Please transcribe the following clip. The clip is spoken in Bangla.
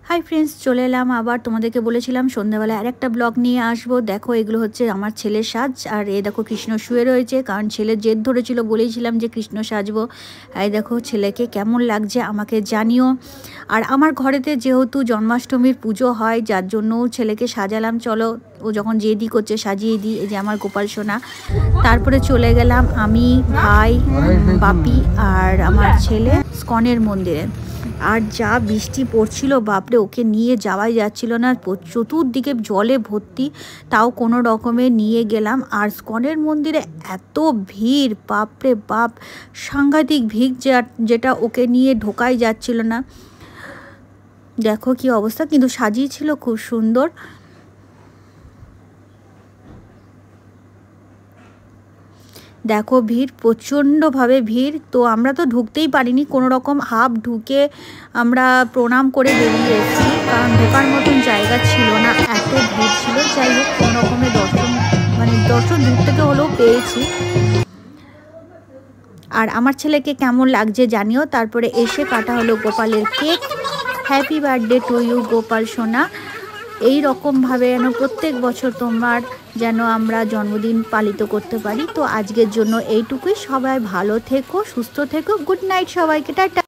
হাই ফ্রেন্ডস, চলে এলাম আবার। তোমাদেরকে বলেছিলাম সন্ধ্যাবেলায় আরেকটা ব্লগ নিয়ে আসবো। দেখো, এগুলো হচ্ছে আমার ছেলের সাজ। আর এ দেখো, কৃষ্ণ শুয়ে রয়েছে, কারণ ছেলের জেদ ধরেছিল, বলেছিলাম যে কৃষ্ণ সাজবো। এই দেখো ছেলেকে কেমন লাগছে আমাকে জানিও। আর আমার ঘরেতে যেহেতু জন্মাষ্টমীর পুজো হয়, যার জন্য ছেলেকে সাজালাম। চলো, ও যখন জেদি করছে সাজিয়ে দিই। এই যে আমার গোপাল সোনা। তারপরে চলে গেলাম আমি, ভাই, বাপি আর আমার ছেলে স্কনের মন্দিরে। আর যা বৃষ্টি পড়ছিল, বাপরে, ওকে নিয়ে যাওয়াই যাচ্ছিল না, চতুর্দিকে জলে ভর্তি। তাও কোনো রকমে নিয়ে গেলাম। আর স্কনের মন্দিরে এত ভিড়, বাপরে বাপ, সাংঘাতিক ভিড়, যেটা ওকে নিয়ে ঢোকাই যাচ্ছিল না। দেখো কি অবস্থা, কিন্তু সাজিয়েছিল খুব সুন্দর। দেখো ভিড়, প্রচণ্ডভাবে ভিড়। তো আমরা তো ঢুকতেই পারিনি, কোনো রকম হাফ ঢুকে আমরা প্রণাম করে বেরিয়ে এসেছি, কারণ ঢোকার মতন জায়গা ছিল না, এত ভিড় ছিল। যাই হোক, কোনো রকমের দর্শন দূর থেকে হলেও পেয়েছি। আর আমার ছেলেকে কেমন লাগছে জানিও। তারপরে এসে কাটা হলো গোপালের cake. Happy birthday to you Gopal সোনা। এই রকমভাবে যেন প্রত্যেক বছর তোমার যেন আমরা জন্মদিন পালিত করতে পারি। তো আজকের জন্য এইটুকুই। সবাই ভালো থেকো, সুস্থ থেকো। গুড নাইট সবাইকে, টাটা।